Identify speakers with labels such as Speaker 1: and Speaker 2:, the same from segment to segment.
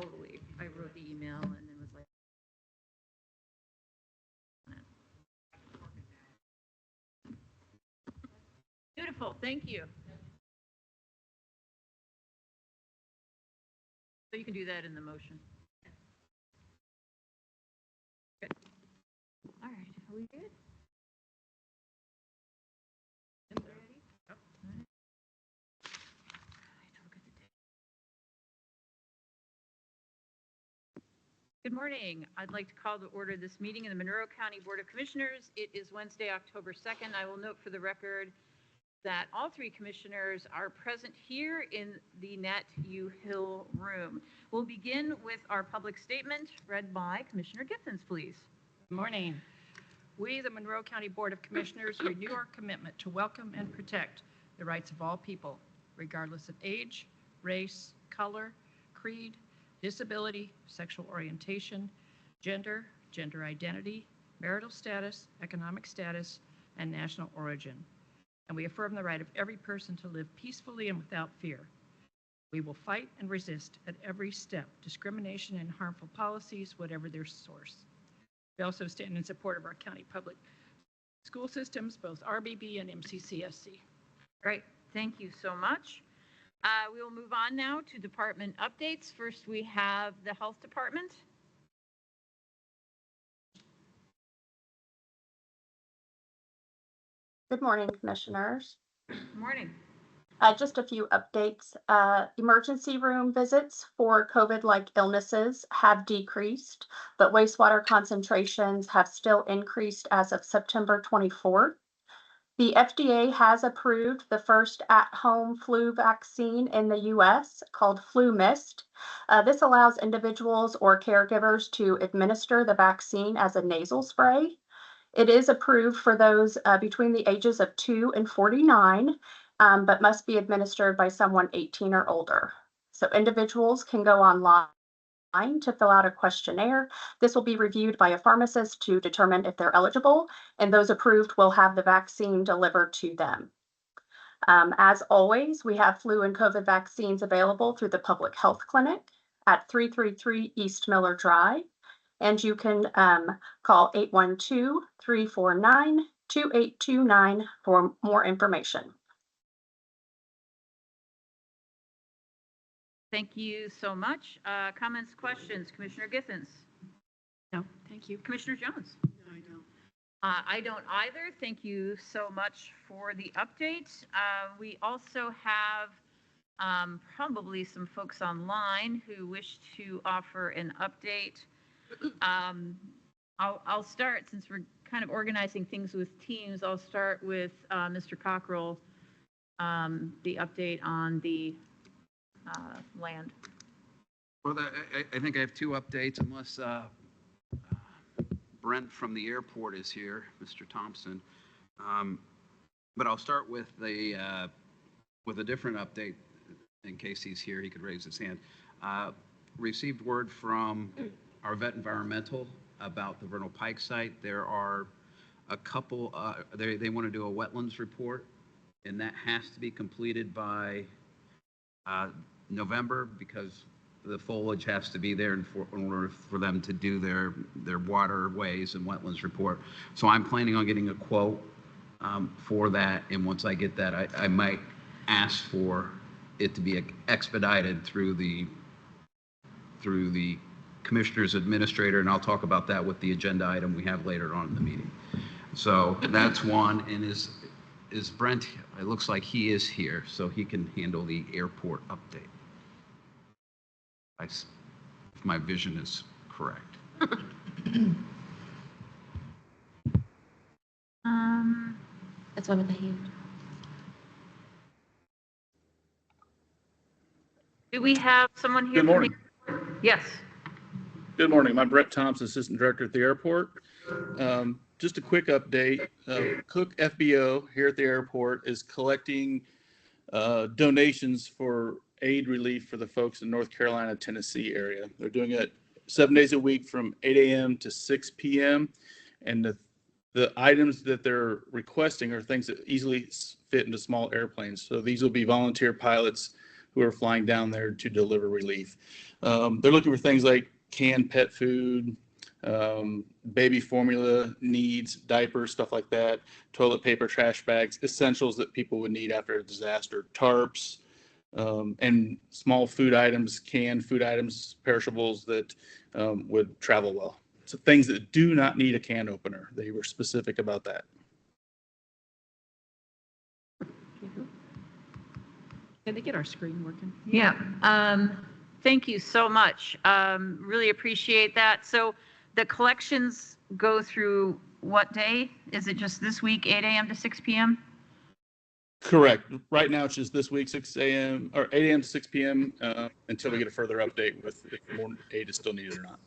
Speaker 1: totally. I wrote the email and then was like, beautiful, thank you. So you can do that in the motion. Good. All right, are we good? Good morning. I'd like to call to order this meeting in the Monroe County Board of Commissioners. It is Wednesday, October 2nd. I will note for the record that all three commissioners are present here in the Nat U. Hill room. We'll begin with our public statement read by Commissioner Githens, please.
Speaker 2: Good morning. We, the Monroe County Board of Commissioners, renew our commitment to welcome and protect the rights of all people, regardless of age, race, color, creed, disability, sexual orientation, gender, gender identity, marital status, economic status, and national origin. And we affirm the right of every person to live peacefully and without fear. We will fight and resist at every step discrimination and harmful policies, whatever their source. We also stand in support of our county public school systems, both RBB and MCCSC.
Speaker 1: Great, thank you so much. We will move on now to department updates. First, we have the Health Department.
Speaker 3: Good morning, Commissioners.
Speaker 1: Good morning.
Speaker 3: Just a few updates. Emergency room visits for COVID-like illnesses have decreased, but wastewater concentrations have still increased as of September 24th. The FDA has approved the first at-home flu vaccine in the U.S. called FluMist. This allows individuals or caregivers to administer the vaccine as a nasal spray. It is approved for those between the ages of 2 and 49, but must be administered by someone 18 or older. So individuals can go online to fill out a questionnaire. This will be reviewed by a pharmacist to determine if they're eligible, and those approved will have the vaccine delivered to them. As always, we have flu and COVID vaccines available through the Public Health Clinic at 333 East Miller Drive, and you can call 812-349-2829 for more information.
Speaker 1: Thank you so much. Comments, questions? Commissioner Githens?
Speaker 2: No, thank you.
Speaker 1: Commissioner Jones?
Speaker 2: No, I don't.
Speaker 1: I don't either. Thank you so much for the update. We also have probably some folks online who wish to offer an update. I'll start, since we're kind of organizing things with teams, I'll start with Mr. Cockrell, the update on the land.
Speaker 4: Well, I think I have two updates, unless Brent from the airport is here, Mr. Thompson. But I'll start with a different update. In case he's here, he could raise his hand. Received word from our vet environmental about the Vernal Pike site. There are a couple, they want to do a wetlands report, and that has to be completed by November, because the foliage has to be there in order for them to do their waterways and wetlands report. So I'm planning on getting a quote for that, and once I get that, I might ask for it to be expedited through the Commissioner's Administrator, and I'll talk about that with the agenda item we have later on in the meeting. So that's one. And is Brent, it looks like he is here, so he can handle the airport update. If my vision is correct.
Speaker 5: That's one with the hand.
Speaker 1: Do we have someone here?
Speaker 6: Good morning.
Speaker 1: Yes.
Speaker 6: Good morning. I'm Brett Thompson, Assistant Director at the airport. Just a quick update. Cook FBO here at the airport is collecting donations for aid relief for the folks in North Carolina, Tennessee area. They're doing it 7 days a week from 8 a.m. to 6 p.m. And the items that they're requesting are things that easily fit into small airplanes. So these will be volunteer pilots who are flying down there to deliver relief. They're looking for things like canned pet food, baby formula needs, diapers, stuff like that, toilet paper, trash bags, essentials that people would need after a disaster, tarps, and small food items, canned food items, perishables that would travel well. So things that do not need a can opener. They were specific about that.
Speaker 2: Can they get our screen working?
Speaker 1: Yeah. Thank you so much. Really appreciate that. So the collections go through what day? Is it just this week, 8 a.m. to 6 p.m.?
Speaker 6: Correct. Right now, it's just this week, 6 a.m. or 8 a.m. to 6 p.m. Until we get a further update with if more aid is still needed or not.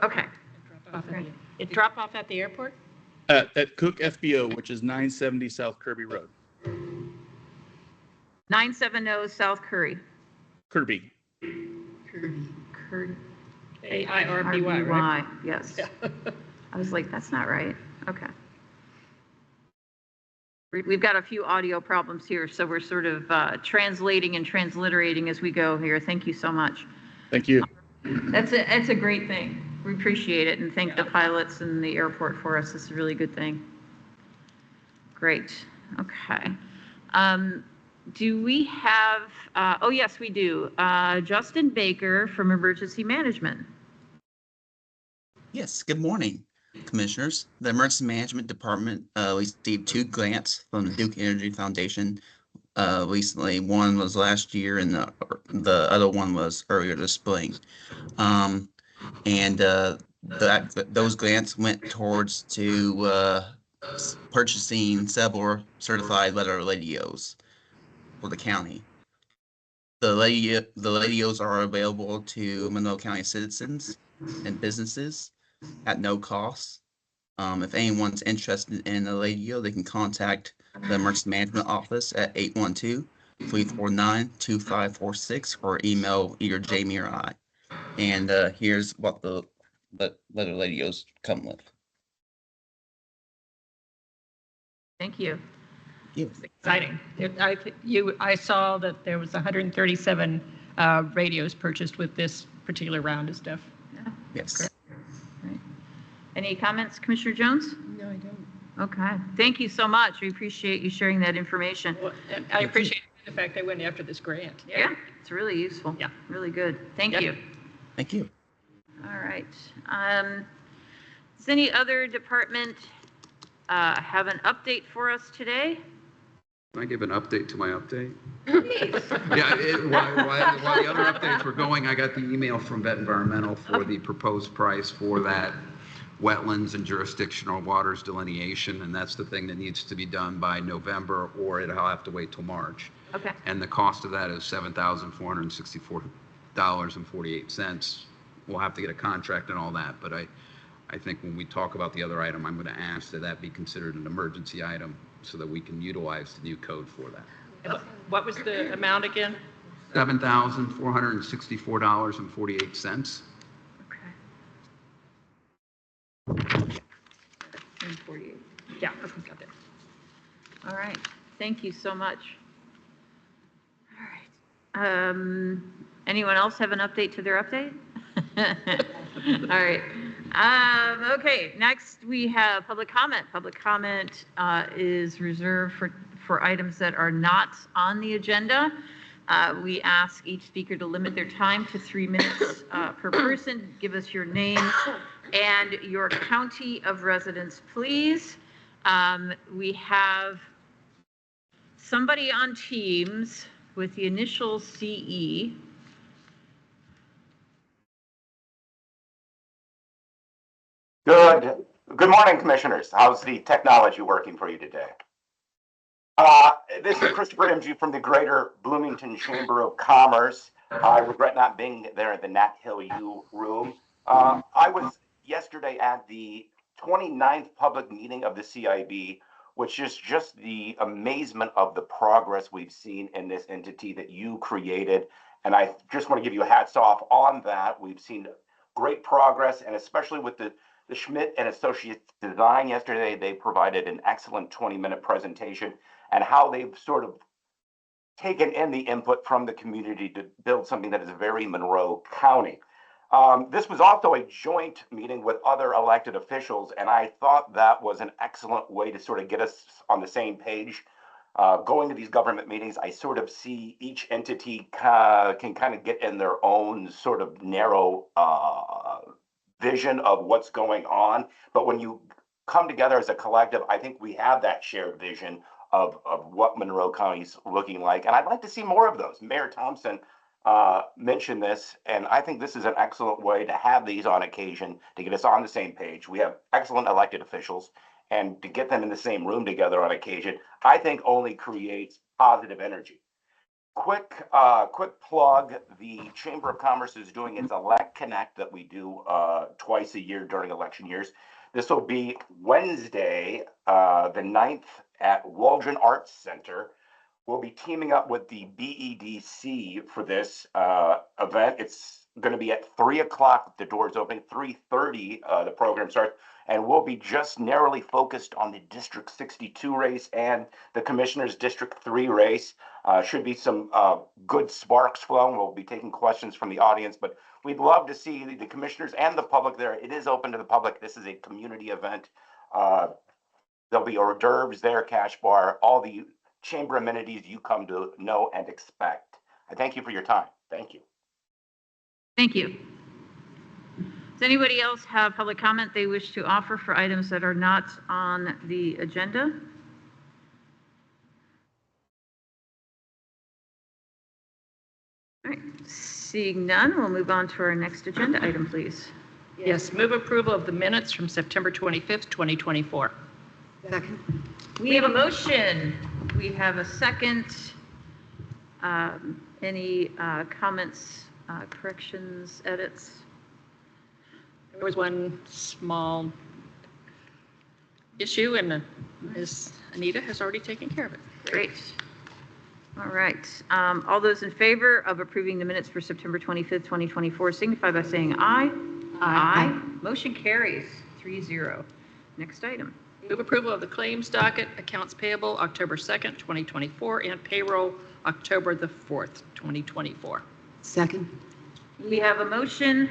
Speaker 1: Okay.
Speaker 2: It drop off at the airport?
Speaker 6: At Cook FBO, which is 970 South Kirby Road.
Speaker 1: 970 South Curry.
Speaker 6: Kirby.
Speaker 2: AIRBY, right?
Speaker 1: Yes. I was like, that's not right. Okay. We've got a few audio problems here, so we're sort of translating and transliterating as we go here. Thank you so much.
Speaker 6: Thank you.
Speaker 1: It's a great thing. We appreciate it and thank the pilots and the airport for us. This is a really good thing. Great. Okay. Do we have, oh yes, we do. Justin Baker from Emergency Management.
Speaker 7: Yes, good morning, Commissioners. The Emergency Management Department received 2 grants from the Duke Energy Foundation recently. One was last year and the other one was earlier this spring. Those grants went towards purchasing several certified weather radios for the county. The radios are available to Monroe County citizens and businesses at no cost. If anyone's interested in a radio, they can contact the Emergency Management Office at 812-349-2546 or email either Jamie or I. And here's what the weather radios come with.
Speaker 1: Thank you.
Speaker 2: It's exciting. I saw that there was 137 radios purchased with this particular round of stuff.
Speaker 1: Yeah.
Speaker 7: Yes.
Speaker 1: Great. Any comments, Commissioner Jones?
Speaker 2: No, I don't.
Speaker 1: Okay. Thank you so much. We appreciate you sharing that information.
Speaker 2: Well, and I appreciate the fact they went after this grant.
Speaker 1: Yeah, it's really useful.
Speaker 2: Yeah.
Speaker 1: Really good. Thank
Speaker 2: Yep.
Speaker 1: you.
Speaker 7: Thank you.
Speaker 1: All right. Does any other department have an update for us today?
Speaker 4: Can I give an update to my update?
Speaker 1: Please.
Speaker 4: Yeah, while the other updates were going, I got the email from Vet Environmental for the proposed price for that wetlands and jurisdictional waters delineation, and that's the thing that needs to be done by November, or it'll have to wait till March.
Speaker 1: Okay.
Speaker 4: And the cost of that is $7,464.48. We'll have to get a contract and all that, but I think when we talk about the other item, I'm going to ask that that be considered an emergency item so that we can utilize the new code for that.
Speaker 2: What was the amount again?
Speaker 4: $7,464.48.
Speaker 1: Okay. 48.
Speaker 2: Yeah, got that.
Speaker 1: All right. Thank you so much. All right. Anyone else have an update to their update? All right. Okay. Next, we have public comment. Public comment is reserved for items that are not on the agenda. We ask each speaker to limit their time to 3 minutes per person. Give us your name and your county of residence, please. We have somebody on Teams with the initial CE.
Speaker 8: Good morning, Commissioners. How's the technology working for you today? This is Christopher M.G. from the Greater Bloomington Chamber of Commerce. I regret not being there at the Nat Hill U room. I was yesterday at the 29th public meeting of the CIB, which is just the amazement of the progress we've seen in this entity that you created. And I just want to give you a hats off on that. We've seen great progress, and especially with the Schmidt and Associates design yesterday, they provided an excellent 20-minute presentation and how they've sort of taken in the input from the community to build something that is very Monroe County. This was also a joint meeting with other elected officials, and I thought that was an excellent way to sort of get us on the same page. Going to these government meetings, I sort of see each entity can kind of get in their own sort of narrow vision of what's going on. But when you come together as a collective, I think we have that shared vision of what Monroe County is looking like. And I'd like to see more of those. Mayor Thompson mentioned this, and I think this is an excellent way to have these on occasion to get us on the same page. We have excellent elected officials, and to get them in the same room together on occasion, I think only creates positive energy. Quick plug, the Chamber of Commerce is doing its Elect Connect that we do twice a year during election years. This will be Wednesday, the 9th at Waldron Arts Center. We'll be teaming up with the BEDC for this event. It's going to be at 3 o'clock. The doors open 3:30. The program starts, and we'll be just narrowly focused on the District 62 race and the Commissioner's District 3 race. Should be some good sparks flowing. We'll be taking questions from the audience, but we'd love to see the commissioners and the public there. It is open to the public. This is a community event. There'll be hors d'oeuvres there, cash bar, all the chamber amenities you come to know and expect. I thank you for your time. Thank you.
Speaker 1: Thank you. Does anybody else have public comment they wish to offer for items that are not on the agenda? All right, seeing none, we'll move on to our next agenda item, please.
Speaker 2: Yes, move approval of the minutes from September 25th, 2024.
Speaker 5: Second.
Speaker 1: We have a motion. We have a second. Any comments, corrections, edits?
Speaker 2: There was one small issue, and Ms. Anita has already taken care of it.
Speaker 1: Great. All right. All those in favor of approving the minutes for September 25th, 2024 signify by saying aye. Aye. Motion carries 3-0. Next item.
Speaker 2: Move approval of the claims docket, accounts payable October 2nd, 2024, and payroll October the 4th, 2024.
Speaker 5: Second.
Speaker 1: We have a motion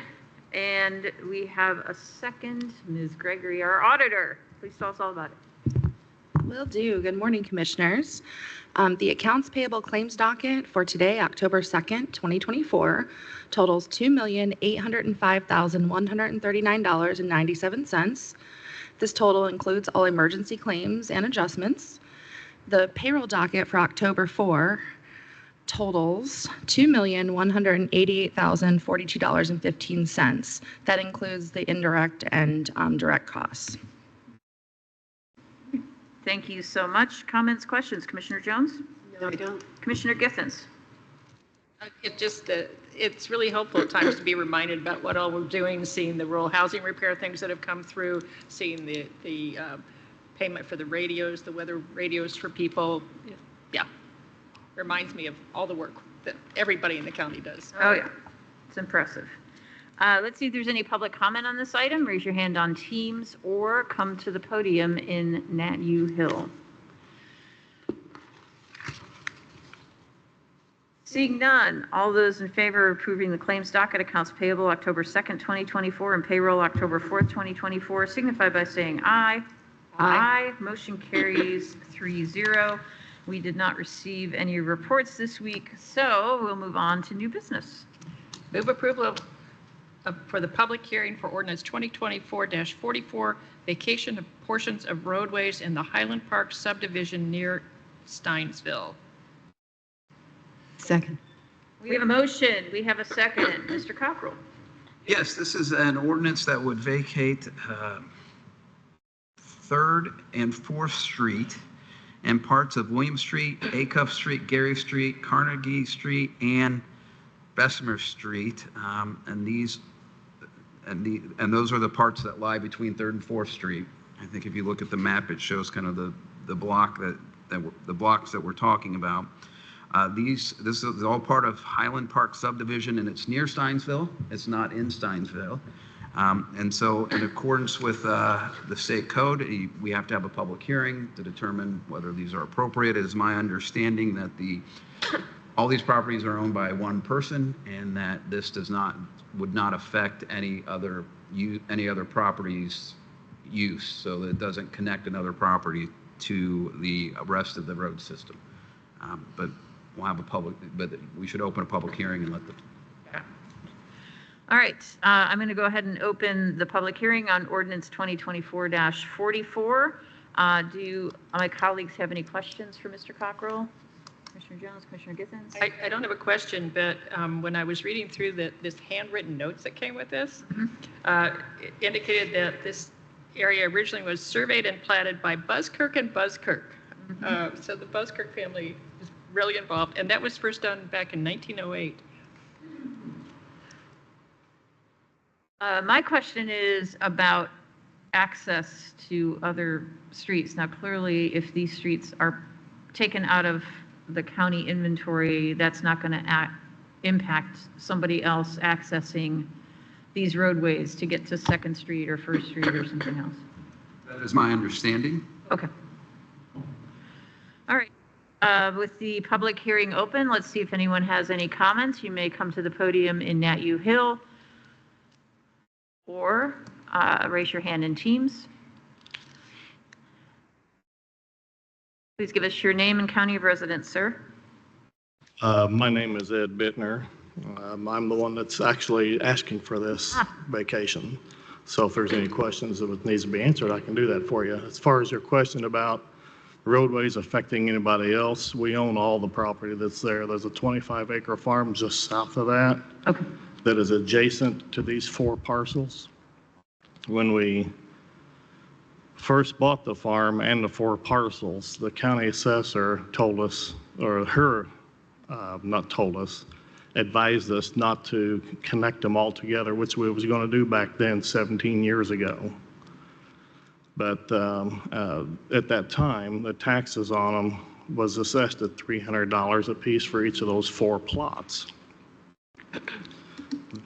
Speaker 1: and we have a second. Ms. Gregory, our auditor, please tell us all about it.
Speaker 9: Will do. Good morning, Commissioners. The accounts payable claims docket for today, October 2nd, 2024, totals $2,805,139.97. This total includes all emergency claims and adjustments. The payroll docket for October 4 totals $2,188,042.15. That includes the indirect and direct costs.
Speaker 1: Thank you so much. Comments, questions? Commissioner Jones?
Speaker 5: No, I don't.
Speaker 1: Commissioner Githens?
Speaker 2: It's really helpful at times to be reminded about what all we're doing, seeing the rural housing repair things that have come through, seeing the payment for the radios, the weather radios for people. Yeah, reminds me of all the work that everybody in the county does.
Speaker 1: Oh, yeah. It's impressive. Let's see if there's any public comment on this item. Raise your hand on Teams or come to the podium in Nat U Hill. Seeing none, all those in favor of approving the claims docket, accounts payable October 2nd, 2024, and payroll October 4th, 2024, signify by saying aye. Aye. Motion carries 3-0. We did not receive any reports this week, so we'll move on to new business.
Speaker 2: Move approval for the public hearing for ordinance 2024-44, vacation of portions of roadways in the Highland Park subdivision near Steinsville.
Speaker 5: Second.
Speaker 1: We have a motion. We have a second. Mr. Cockrell.
Speaker 4: Yes, this is an ordinance that would vacate 3rd and 4th Street and parts of William Street, Acuff Street, Gary Street, Carnegie Street, and Bessemer Street. And those are the parts that lie between 3rd and 4th Street. I think if you look at the map, it shows kind of the blocks that we're talking about. This is all part of Highland Park subdivision, and it's near Steinsville. It's not in Steinsville. And so in accordance with the state code, we have to have a public hearing to determine whether these are appropriate. It is my understanding that the all these properties are owned by one person, and that this would not affect any other property's use, so that it doesn't connect another property to the rest of the road system. But we should open a public hearing and let the.
Speaker 1: All right, I'm going to go ahead and open the public hearing on ordinance 2024-44. Do my colleagues have any questions for Mr. Cockrell? Commissioner Jones, Commissioner Githens?
Speaker 2: I don't have a question, but when I was reading through this handwritten notes that came with this, it indicated that this area originally was surveyed and platted by Buskirk and Buskirk. So the Buskirk family is really involved, and that was first done back in 1908.
Speaker 1: My question is about access to other streets. Now, clearly, if these streets are taken out of the county inventory, that's not going to impact somebody else accessing these roadways to get to Second Street or First Street or something else.
Speaker 4: That is my understanding.
Speaker 1: Okay. All right. With the public hearing open, let's see if anyone has any comments. You may come to the podium in Nat U. Hill or raise your hand in Teams. Please give us your name and county of residence, sir.
Speaker 10: My name is Ed Bittner. I'm the one that's actually asking for this vacation. So if there's any questions that needs to be answered, I can do that for you. As far as your question about roadways affecting anybody else, we own all the property that's there. There's a 25-acre farm just south of that.
Speaker 1: Okay.
Speaker 10: That is adjacent to these 4 parcels. When we first bought the farm and the 4 parcels, the county assessor told us, or advised us not to connect them all together, which we was going to do back then 17 years ago. But at that time, the taxes on them was assessed at $300 a piece for each of those 4 plots.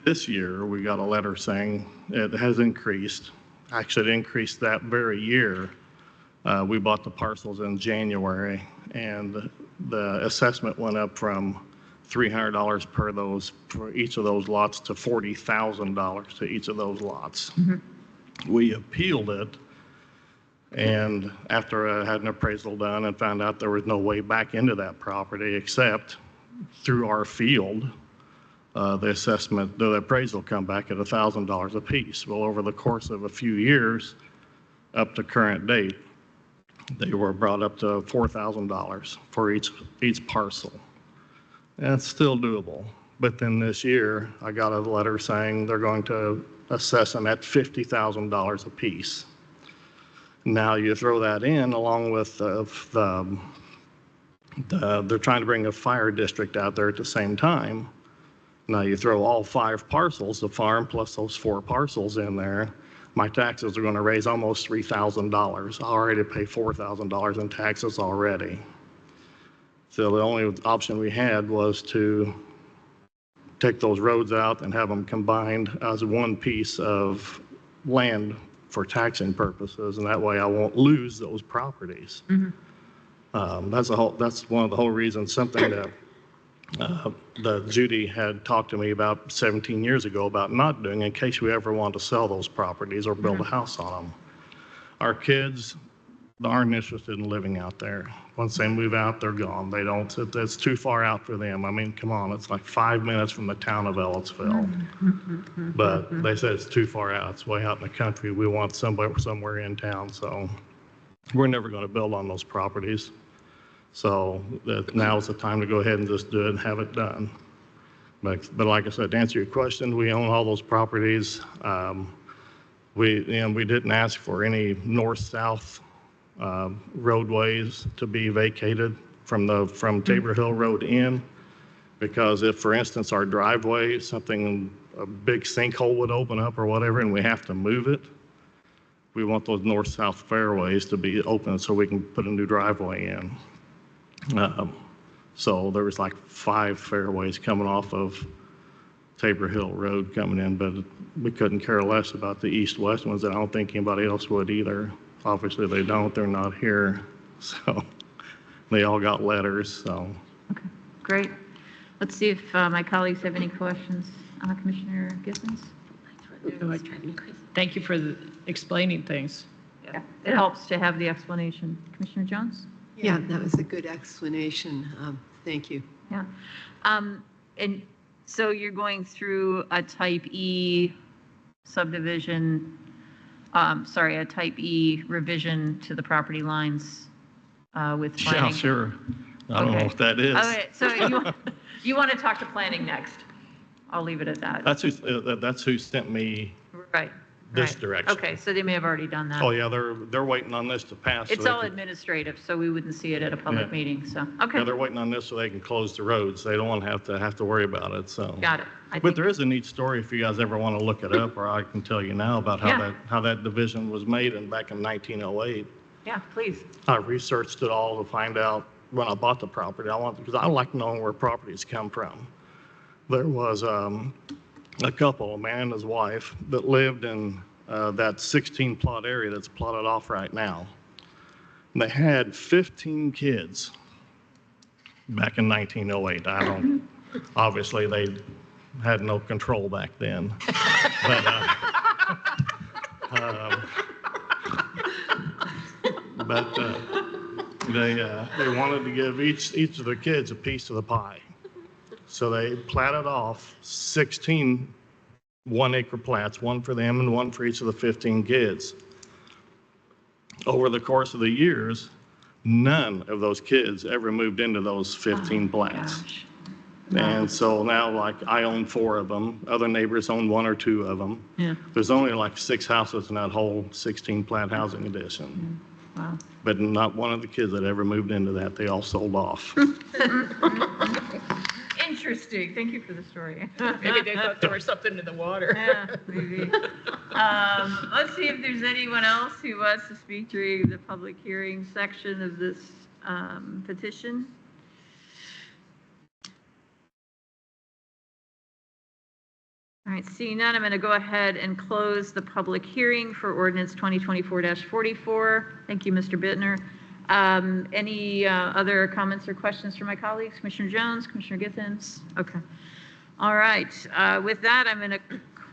Speaker 10: This year, we got a letter saying it has increased. Actually, it increased that very year. We bought the parcels in January, and the assessment went up from $300 for each of those lots to $40,000 to each of those lots. We appealed it, and after I had an appraisal done and found out there was no way back into that property except through our field, the appraisal come back at $1,000 a piece. Well, over the course of a few years, up to current date, they were brought up to $4,000 for each parcel. And it's still doable. But then this year, I got a letter saying they're going to assess them at $50,000 a piece. Now you throw that in along with they're trying to bring a fire district out there at the same time. Now you throw all 5 parcels, the farm plus those 4 parcels in there, my taxes are going to raise almost $3,000. I already pay $4,000 in taxes already. So the only option we had was to take those roads out and have them combined as one piece of land for taxing purposes, and that way I won't lose those properties. That's one of the whole reasons, something that Judy had talked to me about 17 years ago about not doing in case we ever want to sell those properties or build a house on them. Our kids aren't interested in living out there. Once they move out, they're gone. They don't, it's too far out for them. I mean, come on, it's like 5 minutes from the town of Ellisville. But they said it's too far out. It's way out in the country. We want somewhere in town. So we're never going to build on those properties. So now is the time to go ahead and just do it and have it done. But like I said, to answer your question, we own all those properties. We didn't ask for any north-south roadways to be vacated from Tabor Hill Road in, because if, for instance, our driveway, a big sinkhole would open up or whatever, and we have to move it, we want those north-south fairways to be open so we can put a new driveway in. So there was like 5 fairways coming off of Tabor Hill Road coming in, but we couldn't care less about the east-west ones, and I don't think anybody else would either. Obviously they don't, they're not here. So they all got letters, so.
Speaker 1: Okay, great. Let's see if my colleagues have any questions. Commissioner Githens?
Speaker 2: Thank you for explaining things.
Speaker 1: Yeah, it helps to have the explanation. Commissioner Jones?
Speaker 5: Yeah, that was a good explanation. Thank you.
Speaker 1: Yeah. And so you're going through a type E subdivision, a type E revision to the property lines with
Speaker 10: Yeah,
Speaker 1: planning?
Speaker 10: sure. I don't know
Speaker 1: Okay.
Speaker 10: what that is.
Speaker 1: Okay, so you want to talk to planning next? I'll leave it at that.
Speaker 10: That's who sent me
Speaker 1: Right.
Speaker 10: this
Speaker 1: right.
Speaker 10: direction.
Speaker 1: Okay, so they may have already done that.
Speaker 10: Oh, yeah, they're waiting on this to pass. so
Speaker 1: It's
Speaker 10: they
Speaker 1: all
Speaker 10: can-
Speaker 1: administrative, so we wouldn't see it at a public
Speaker 10: Yeah.
Speaker 1: meeting, so,
Speaker 10: Yeah,
Speaker 1: okay,
Speaker 10: they're waiting on this so they can close the roads. They don't want to have to worry about it, so.
Speaker 1: got it. I
Speaker 10: But
Speaker 1: think-
Speaker 10: there is a neat story if you guys ever want to look it up, or I can tell you now about
Speaker 1: Yeah.
Speaker 10: how that division was made back in 1908.
Speaker 1: Yeah, please.
Speaker 10: I researched it all to find out when I bought the property. Because I like knowing where properties come from. There was a couple, a man and his wife, that lived in that 16 plot area that's plotted off right now. And they had 15 kids back in 1908. Obviously they had no control back then. But, they wanted to give each of the kids a piece of the pie. So they platted off 16 1-acre plats, one for them and one for each of the 15 kids. Over the course of the years, none of those kids ever moved into those 15 plats.
Speaker 1: Gosh.
Speaker 10: And so now, like, I own 4 of them. Other neighbors own 1 or 2 of them.
Speaker 1: Yeah,
Speaker 10: There's only like 6 houses in that whole 16 plat housing addition.
Speaker 1: wow.
Speaker 10: But not one of the kids that ever moved into that. They all sold off.
Speaker 1: Interesting, thank you for the story.
Speaker 2: Maybe they thought there was something in the water.
Speaker 1: Yeah, maybe. Let's see if there's anyone else who wants to speak during the public hearing section of this petition. All right, seeing none, I'm going to go ahead and close the public hearing for ordinance 2024-44. Thank you, Mr. Bittner. Any other comments or questions from my colleagues? Commissioner Jones, Commissioner Githens? Okay. All right. With that, I'm going to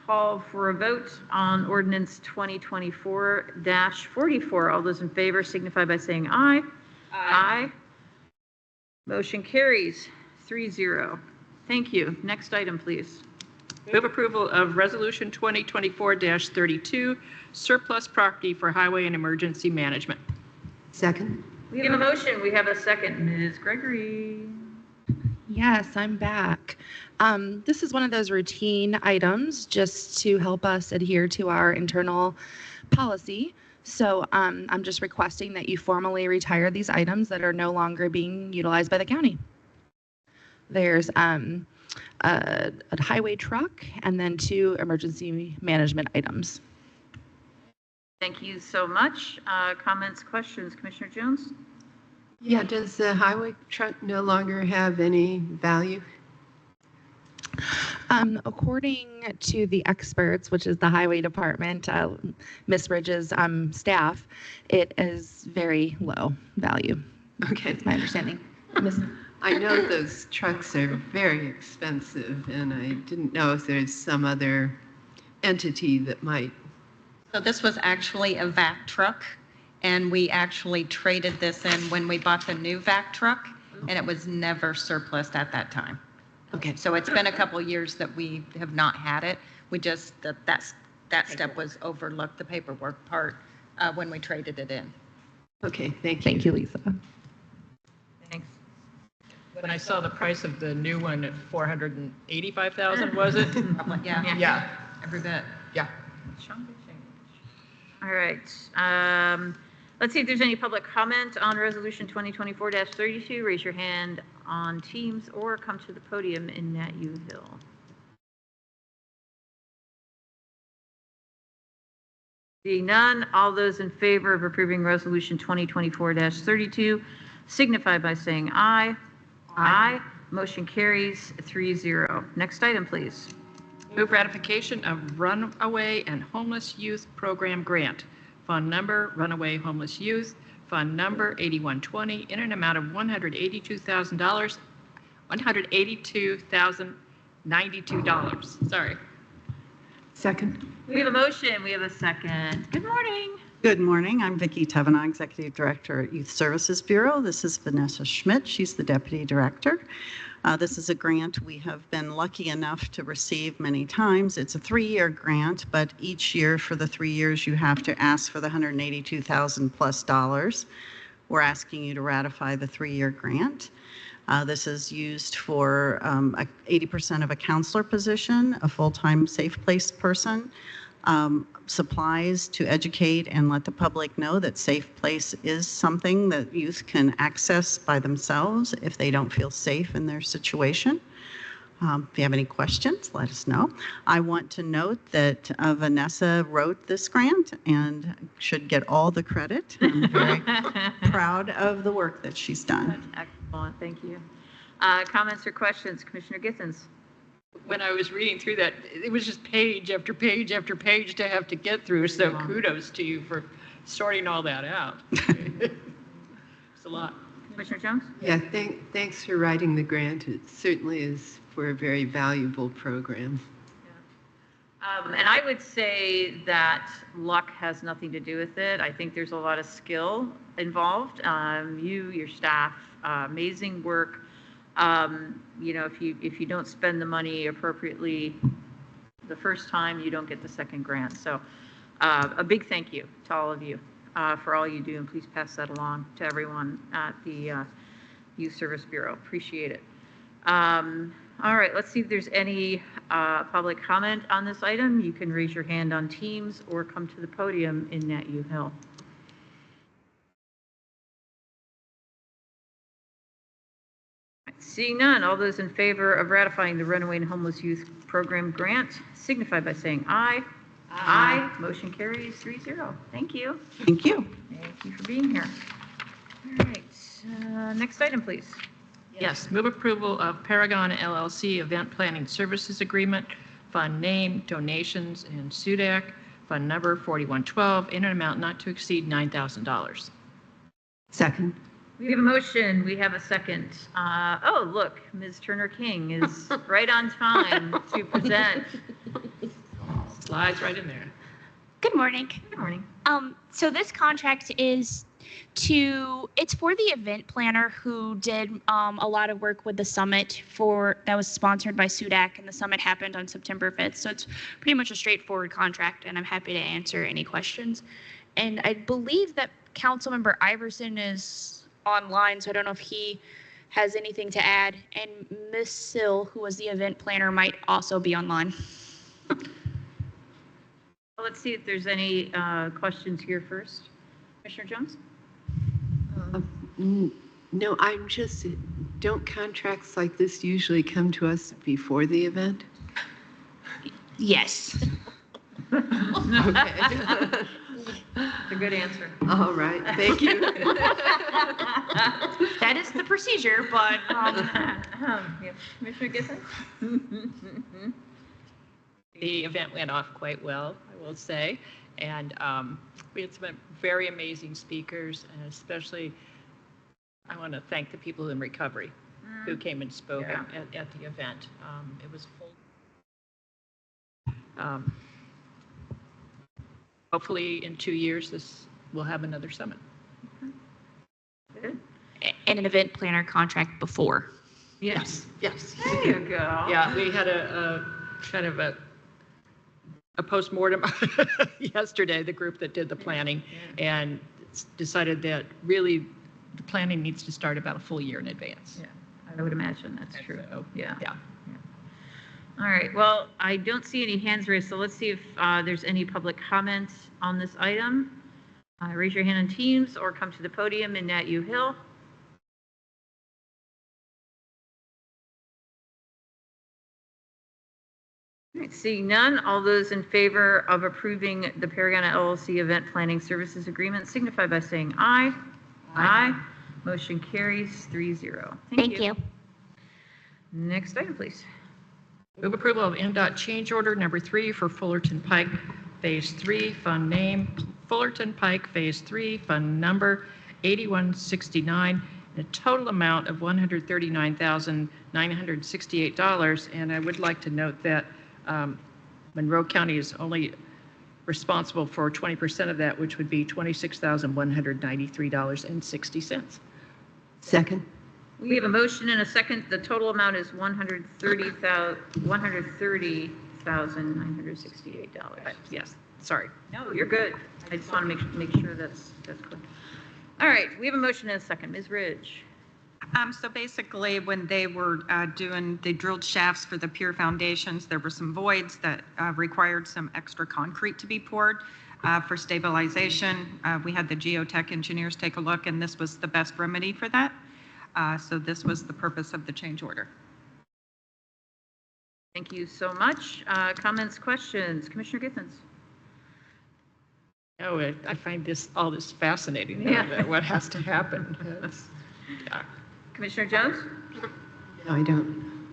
Speaker 1: call for a vote on ordinance 2024-44. All those in favor signify by saying aye. Aye. Motion carries 3-0. Thank you. Next item, please.
Speaker 2: Move approval of Resolution 2024-32, surplus property for highway and emergency management.
Speaker 5: Second?
Speaker 1: We have a motion. We have a second. Ms. Gregory.
Speaker 9: Yes, I'm back. This is one of those routine items just to help us adhere to our internal policy. So I'm just requesting that you formally retire these items that are no longer being utilized by the county. There's a highway truck and then 2 emergency management items.
Speaker 1: Thank you so much. Comments, questions? Commissioner Jones?
Speaker 5: Yeah, does the highway truck no longer have any value?
Speaker 9: According to the experts, which is the highway department, Ms. Bridges' staff, it is very low value.
Speaker 5: Okay.
Speaker 9: That's my understanding. Ms.
Speaker 5: I know those trucks are very expensive, and I didn't know if there's some other entity that might.
Speaker 11: So this was actually a vac truck, and we actually traded this in when we bought the new vac truck, and it was never surplus at that time.
Speaker 5: Okay.
Speaker 11: So it's been a couple years that we have not had it. We just, that step was overlooked, the paperwork part, when we traded it in.
Speaker 5: Okay, thank you.
Speaker 9: Thank you, Lisa.
Speaker 1: Thanks.
Speaker 2: When I saw the price of the new one at $485,000, was it?
Speaker 11: Probably, yeah.
Speaker 2: Yeah,
Speaker 11: Every bit.
Speaker 2: yeah.
Speaker 1: All right. Let's see if there's any public comment on Resolution 2024-32. Raise your hand on Teams or come to the podium in Nat U Hill. Seeing none, all those in favor of approving Resolution 2024-32 signify by saying aye. Aye. Motion carries 3-0. Next item, please.
Speaker 2: Move ratification of Runaway and Homeless Youth Program Grant. Fund number, Runaway Homeless Youth, Fund number 8120, in an amount of $182,000 $182,092. Sorry.
Speaker 12: Second.
Speaker 1: We have a motion, we have a second. Good morning.
Speaker 12: Good morning. I'm Vicki Tevenot, Executive Director at Youth Services Bureau. This is Vanessa Schmidt. She's the Deputy Director. This is a grant we have been lucky enough to receive many times. It's a 3-year grant, but each year for the 3 years you have to ask for the $182,000 plus dollars. We're asking you to ratify the 3-year grant. This is used for 80% of a counselor position, a full-time safe place person, supplies to educate and let the public know that Safe Place is something that youth can access by themselves if they don't feel safe in their situation. If you have any questions, let us know. I want to note that Vanessa wrote this grant and should get all the credit. I'm very proud of the work that she's done.
Speaker 1: That's excellent, thank you. Comments or questions, Commissioner Githens?
Speaker 2: When I was reading through that, it was just page after page after page to have to get through, so kudos to you for sorting all that out. It's a lot.
Speaker 1: Commissioner Jones?
Speaker 5: Yeah, thanks for writing the grant. It certainly is for a very valuable program.
Speaker 1: And I would say that luck has nothing to do with it. I think there's a lot of skill involved. Your staff, amazing work. You know, if you don't spend the money appropriately the first time, you don't get the second grant. So a big thank you to all of you for all you do, and please pass that along to everyone at the Youth Service Bureau. Appreciate it. All right, let's see if there's any public comment on this item. You can raise your hand on Teams or come to the podium in Nat U Hill. Seeing none, all those in favor of ratifying the Runaway and Homeless Youth Program grant signify by saying aye. Aye. Motion carries 3-0. Thank you.
Speaker 12: Thank you.
Speaker 1: Thank you for being here. All right, next item, please.
Speaker 2: Yes, move approval of Paragon LLC Event Planning Services Agreement, fund name, donations, and SUDAC, fund number 4112, in an amount not to exceed $9,000.
Speaker 5: Second.
Speaker 1: We have a motion, we have a second. Oh, look, Ms. Turner King is right on time to present.
Speaker 2: Slides right in there.
Speaker 13: Good morning.
Speaker 1: Good morning.
Speaker 13: So this contract is it's for the event planner who did a lot of work with the summit that was sponsored by SUDAC, and the summit happened on September 5th. So it's pretty much a straightforward contract, and I'm happy to answer any questions. And I believe that Councilmember Iverson is online, so I don't know if he has anything to add. And Ms. Sill, who was the event planner, might also be online.
Speaker 1: Well, let's see if there's any questions here first. Commissioner Jones?
Speaker 5: No, don't contracts like this usually come to us before the event?
Speaker 13: Yes.
Speaker 5: Okay.
Speaker 1: That's a good answer.
Speaker 5: All right, thank you.
Speaker 13: That is the procedure, but
Speaker 1: Commissioner Githens?
Speaker 2: The event went off quite well, I will say, and we had some very amazing speakers, and especially I want to thank the people in recovery who came and spoke at the event. It was full. Hopefully in 2 years, we'll have another summit.
Speaker 1: Good.
Speaker 13: And an event planner contract before.
Speaker 2: Yes.
Speaker 1: There you go.
Speaker 2: Yeah, we had a kind of a postmortem yesterday, the group that did the planning, and decided that really the planning needs to start about a full year in advance.
Speaker 1: Yeah, I would imagine that's true.
Speaker 2: So,
Speaker 1: yeah.
Speaker 2: Yeah.
Speaker 1: All right, well, I don't see any hands raised, so let's see if there's any public comments on this item. Raise your hand on Teams or come to the podium in Nat U Hill. All right, seeing none, all those in favor of approving the Paragon LLC Event Planning Services Agreement signify by saying aye. Aye. Motion carries 3-0.
Speaker 13: Thank you.
Speaker 1: Next item, please.
Speaker 2: Move approval of NDOT change order number 3 for Fullerton Pike Phase 3, fund name Fullerton Pike Phase 3, fund number 8169, a total amount of $139,968. And I would like to note that Monroe County is only responsible for 20% of that, which would be $26,193.60.
Speaker 5: Second.
Speaker 1: We have a motion and a second. The total amount is $130,968.
Speaker 2: Yes, sorry.
Speaker 1: No, you're good. I just want to make sure that's clear. All right, we have a motion and a second. Ms. Ridge.
Speaker 11: So basically, when they were they drilled shafts for the pier foundations, there were some voids that required some extra concrete to be poured for stabilization. We had the geotech engineers take a look, and this was the best remedy for that. So this was the purpose of the change order.
Speaker 1: Thank you so much. Comments, questions? Commissioner Githens.
Speaker 2: Oh, I find all this fascinating.
Speaker 1: Yeah.
Speaker 2: What has to happen. Yeah.
Speaker 1: Commissioner Jones?
Speaker 5: No, I don't.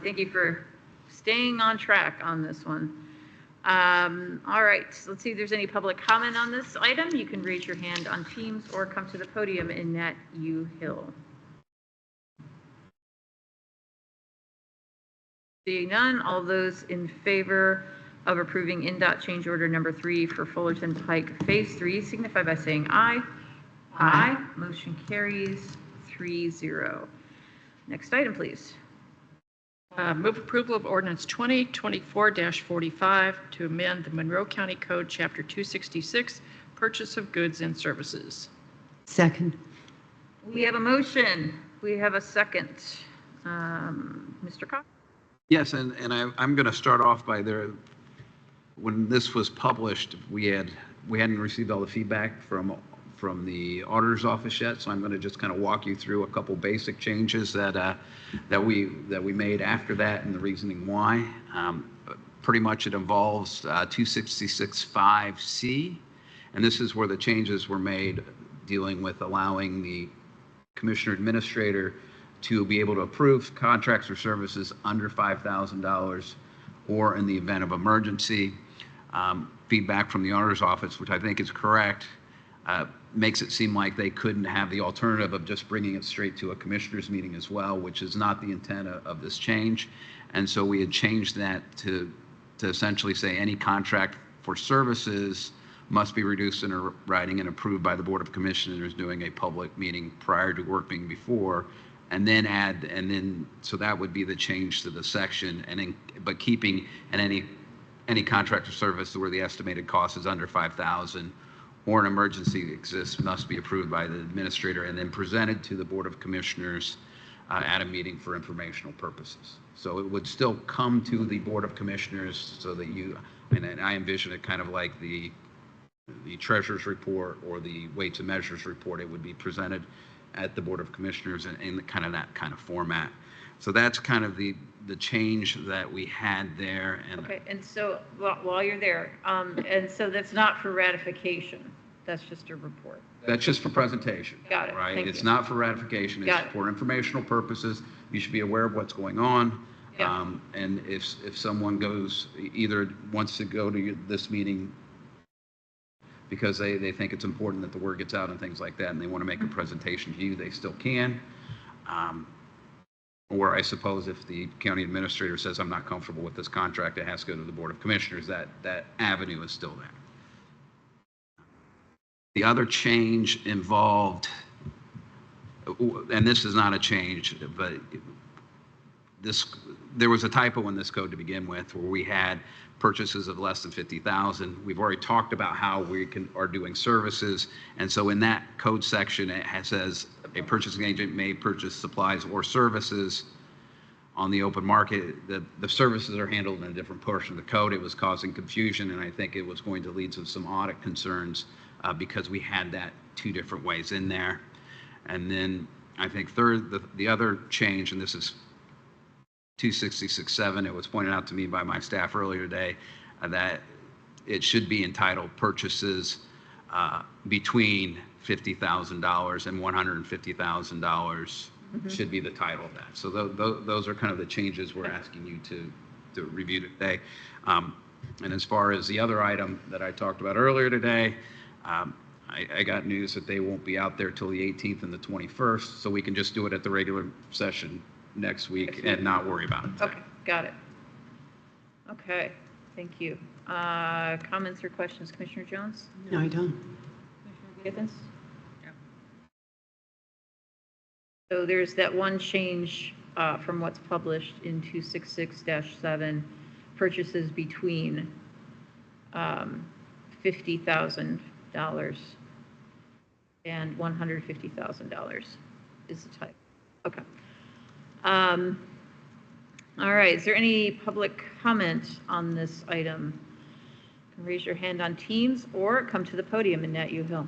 Speaker 1: Thank you for staying on track on this one. All right, so let's see if there's any public comment on this item. You can raise your hand on Teams or come to the podium in Nat U Hill. Seeing none, all those in favor of approving NDOT change order number 3 for Fullerton Pike Phase 3 signify by saying aye. Aye. Motion carries 3-0. Next item, please.
Speaker 2: Move approval of ordinance 2024-45 to amend the Monroe County Code, Chapter 266, Purchase of Goods and Services.
Speaker 5: Second.
Speaker 1: We have a motion. We have a second. Mr. Cox?
Speaker 4: Yes, and I'm going to start off by when this was published, we hadn't received all the feedback from the auditor's office yet, so I'm going to just kind of walk you through a couple basic changes that we made after that and the reasoning why. Pretty much it involves 266.5C, and this is where the changes were made dealing with allowing the commissioner administrator to be able to approve contracts or services under $5,000 or in the event of emergency. Feedback from the auditor's office, which I think is correct, makes it seem like they couldn't have the alternative of just bringing it straight to a commissioners meeting as well, which is not the intent of this change. And so we had changed that to essentially say any contract for services must be reduced in writing and approved by the Board of Commissioners doing a public meeting prior to work being before, and then so that would be the change to the section, but keeping any contract or service where the estimated cost is under $5,000 or an emergency exists must be approved by the administrator and then presented to the Board of Commissioners at a meeting for informational purposes. So it would still come to the Board of Commissioners so that and I envision it kind of like the treasurer's report or the weights and measures report. It would be presented at the Board of Commissioners in kind of that kind of format. So that's kind of the change that we had there. And
Speaker 1: okay, and so while you're there, and so that's not for ratification. That's just a report.
Speaker 4: That's just for presentation.
Speaker 1: Got it.
Speaker 4: Right?
Speaker 1: Thank
Speaker 4: It's
Speaker 1: you.
Speaker 4: not for ratification. It's for informational purposes. You should be aware of what's going on.
Speaker 1: Yeah.
Speaker 4: And if someone either wants to go to this meeting because they think it's important that the word gets out and things like that, and they want to make a presentation to you, they still can. Or I suppose if the county administrator says, I'm not comfortable with this contract, it has to go to the Board of Commissioners, that avenue is still there. The other change involved, and this is not a change, but there was a typo in this code to begin with where we had purchases of less than $50,000. We've already talked about how we are doing services, and so in that code section it says a purchasing agent may purchase supplies or services on the open market. The services are handled in a different portion of the code. It was causing confusion, and I think it was going to lead to some audit concerns because we had that two different ways in there. And then I think third, the other change, and this is 266.7, it was pointed out to me by my staff earlier today that it should be entitled purchases between $50,000 and $150,000 should be the title of that. So those are kind of the changes we're asking you to review today. And as far as the other item that I talked about earlier today, I got news that they won't be out there till the 18th and the 21st, so we can just do it at the regular session next week and not worry about it.
Speaker 1: Okay, got it. Okay, thank you. Comments or questions, Commissioner Jones?
Speaker 5: No, I don't.
Speaker 1: Commissioner Gibbons? So there's that one change from what's published in 266-7, purchases between $50,000 and $150,000 is the type. Okay. All right, is there any public comment on this item? You can raise your hand on Teams or come to the podium in Nat U Hill.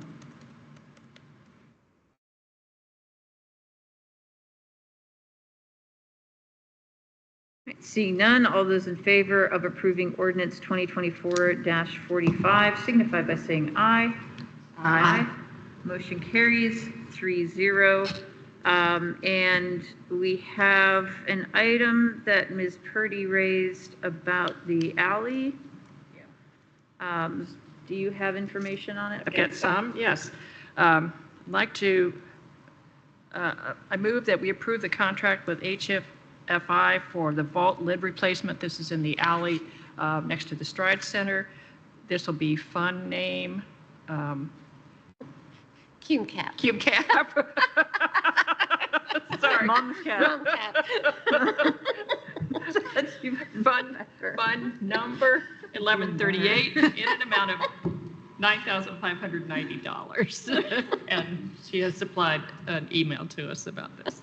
Speaker 1: Right, seeing none, all those in favor of approving ordinance 2024-45 signify by saying aye. Aye. Motion carries 3-0. And we have an item that Ms. Purdy raised about the alley. Do you have information on it?
Speaker 2: I've got some, yes. I'd like to, I move that we approve the contract with HFI for the vault lid replacement. This is in the alley next to the Stride Center. This will be fund name.
Speaker 14: Cube Cap.
Speaker 2: Cube Cap. Sorry.
Speaker 1: Mom's cat.
Speaker 14: Mom Cap.
Speaker 2: Fund number 1138 in an amount of $9,590. And she has supplied an email to us about this.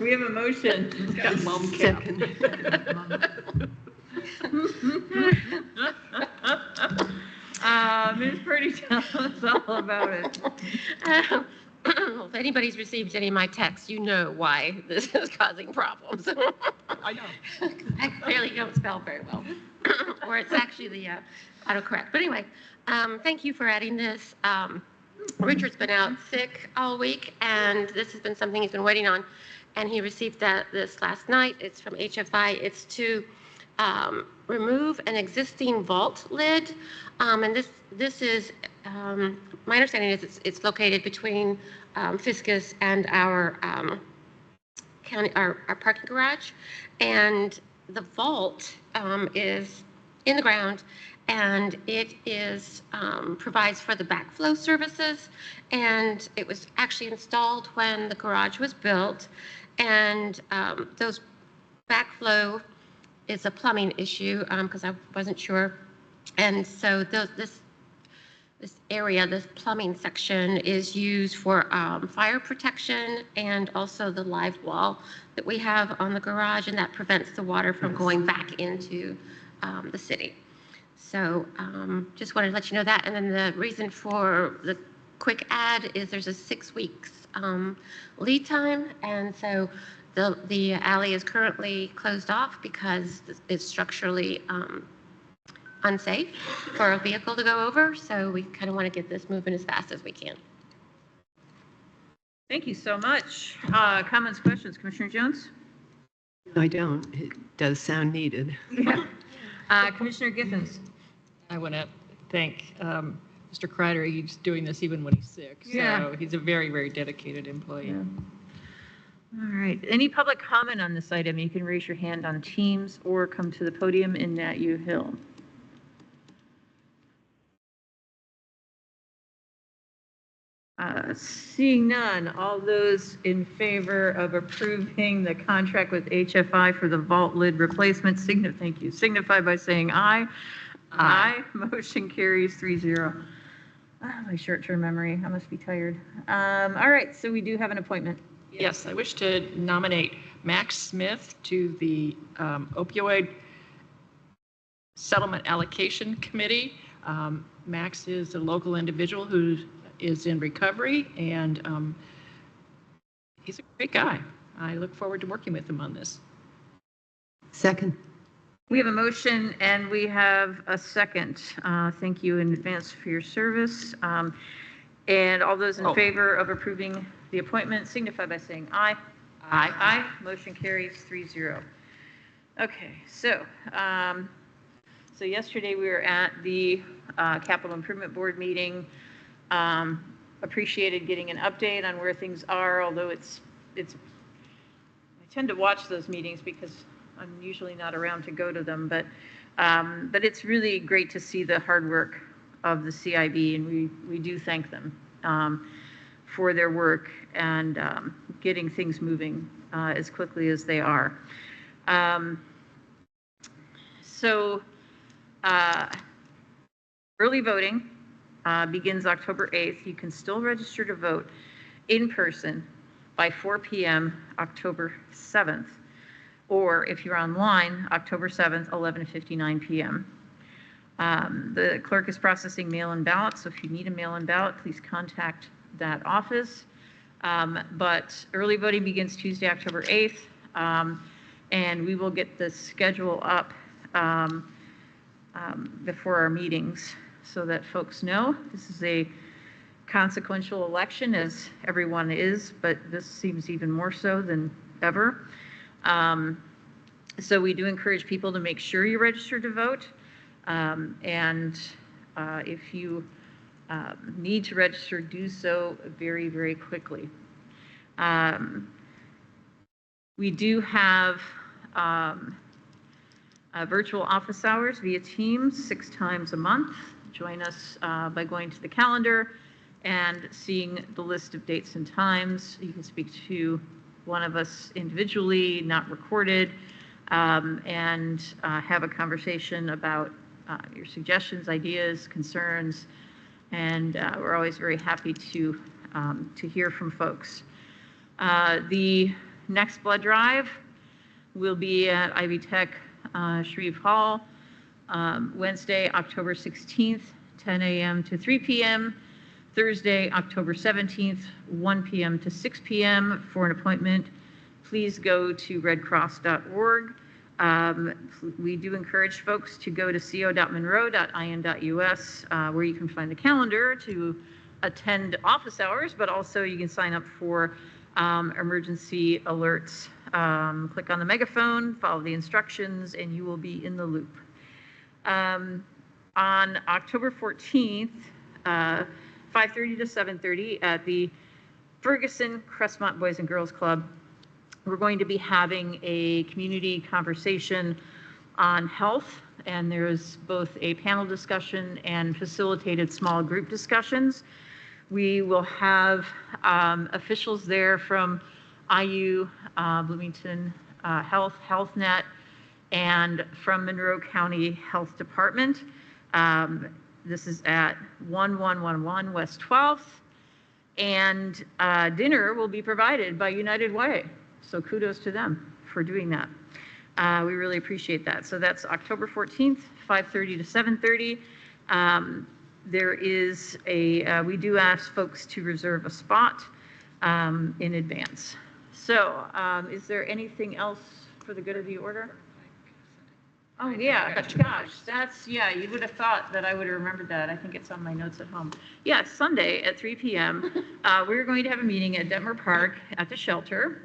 Speaker 1: We have a motion.
Speaker 2: It's got Mom Cap.
Speaker 1: Ms. Purdy, tell us all about it.
Speaker 14: If anybody's received any of my texts, you know why this is causing problems.
Speaker 2: I know.
Speaker 14: I clearly don't spell very well. Or it's actually the autocorrect. But anyway, thank you for adding this. Richard's been out sick all week, and this has been something he's been waiting on. And he received this last night. It's from HFI. It's to remove an existing vault lid. And this is, my understanding is it's located between Fiscus and our county, our parking garage. And the vault is in the ground, and it is provides for the backflow services. And it was actually installed when the garage was built. And those backflow is a plumbing issue because I wasn't sure. And so this area, this plumbing section, is used for fire protection and also the live wall that we have on the garage, and that prevents the water from going back into the city. So just wanted to let you know that. And then the reason for the quick add is there's a 6 weeks lead time, and so the alley is currently closed off because it's structurally unsafe for a vehicle to go over. So we kind of want to get this moving as fast as we can.
Speaker 1: Thank you so much. Comments, questions, Commissioner Jones?
Speaker 5: I don't. It does sound needed.
Speaker 1: Yeah. Commissioner Giffens?
Speaker 2: I want to thank Mr. Kreider. He's doing this even when he's sick. So he's a very, very dedicated employee.
Speaker 1: Yeah. All right. Any public comment on this item? You can raise your hand on Teams or come to the podium in Nat U Hill. Seeing none, all those in favor of approving the contract with HFI for the vault lid replacement, signify by saying aye. Aye. Motion carries 3-0. My short-term memory, I must be tired. All right, so we do have an appointment.
Speaker 2: Yes, I wish to nominate Max Smith to the opioid settlement allocation committee. Max is a local individual who is in recovery, and he's a great guy. I look forward to working with him on this.
Speaker 5: Second.
Speaker 1: We have a motion and we have a second. Thank you in advance for your service. And all those in favor of approving the appointment signify by saying aye.
Speaker 2: Aye.
Speaker 1: Aye. Motion carries 3-0. Okay, so yesterday we were at the Capital Improvement Board meeting. Appreciated getting an update on where things are, although I tend to watch those meetings because I'm usually not around to go to them, but it's really great to see the hard work of the CIB, and we do thank them for their work and getting things moving as quickly as they are. Early voting begins October 8th. You can still register to vote in person by 4 p.m. October 7th, or if you're online, October 7th, 11:59 p.m. The clerk is processing mail-in ballots, so if you need a mail-in ballot, please contact that office. But early voting begins Tuesday, October 8th, and we will get the schedule up before our meetings so that folks know. This is a consequential election, as everyone is, but this seems even more so than ever. So we do encourage people to make sure you register to vote. And if you need to register, do so very, very quickly. We do have virtual office hours via Teams 6 times a month. Join us by going to the calendar and seeing the list of dates and times. You can speak to one of us individually, not recorded, and have a conversation about your suggestions, ideas, concerns, and we're always very happy to hear from folks. The next blood drive will be at Ivy Tech Shreve Hall, Wednesday, October 16th, 10 a.m. to 3 p.m., Thursday, October 17th, 1 p.m. to 6 p.m. For an appointment, please go to redcross.org. We do encourage folks to go to co.monroe.in.us, where you can find the calendar to attend office hours, but also you can sign up for emergency alerts. Click on the megaphone, follow the instructions, and you will be in the loop. On October 14th, 5:30 to 7:30 at the Ferguson Crestmont Boys and Girls Club, we're going to be having a community conversation on health, and there's both a panel discussion and facilitated small group discussions. We will have officials there from IU, Bloomington Health, HealthNet, and from Monroe County Health Department. This is at 1111 West 12th, and dinner will be provided by United Way. So kudos to them for doing that. We really appreciate that. So that's October 14th, 5:30 to 7:30. There is we do ask folks to reserve a spot in advance. So is there anything else for the good of the order? Oh, yeah, gosh, you would have thought that I would have remembered that. I think it's on my notes at home. Yes, Sunday at 3 p.m., we're going to have a meeting at Detmer Park at the shelter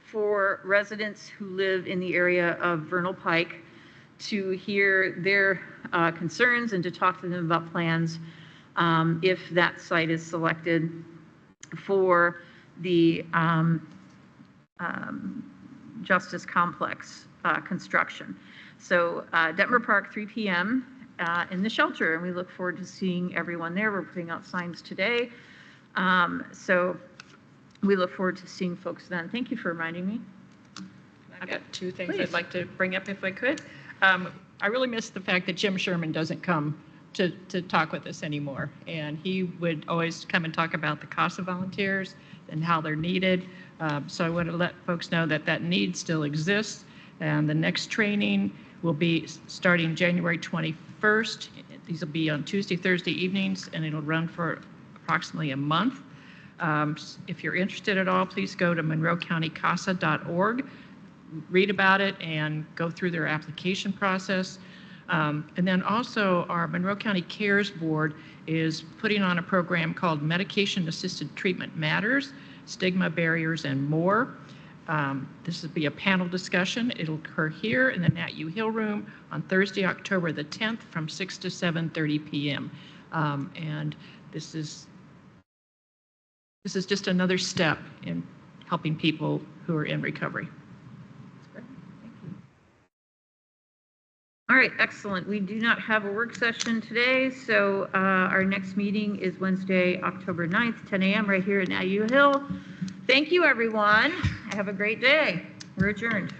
Speaker 1: for residents who live in the area of Vernal Pike to hear their concerns and to talk to them about plans if that site is selected for the Justice Complex construction. So Detmer Park, 3 p.m. In the shelter, and we look forward to seeing everyone there. We're putting out signs today. So we look forward to seeing folks then. Thank you for reminding me.
Speaker 2: I've got 2 things
Speaker 1: Please.
Speaker 2: I'd like to bring up if I could. I really miss the fact that Jim Sherman doesn't come to talk with us anymore. And he would always come and talk about the CASA volunteers and how they're needed. So I want to let folks know that that need still exists. And the next training will be starting January 21st. These will be on Tuesday, Thursday evenings, and it'll run for approximately a month. If you're interested at all, please go to monroecountycasa.org, read about it, and go through their application process. And then also our Monroe County Cares Board is putting on a program called Medication Assisted Treatment Matters, Stigma, Barriers, and More. This will be a panel discussion. It'll occur here in the Nat U. Hill Room on Thursday, October the 10th from 6 to 7:30 p.m. And this is just another step in helping people who are in recovery.
Speaker 1: All right, excellent. We do not have a work session today, so our next meeting is Wednesday, October 9th, 10 a.m. right here at IU Hill. Thank you, everyone. Have a great day. We're adjourned.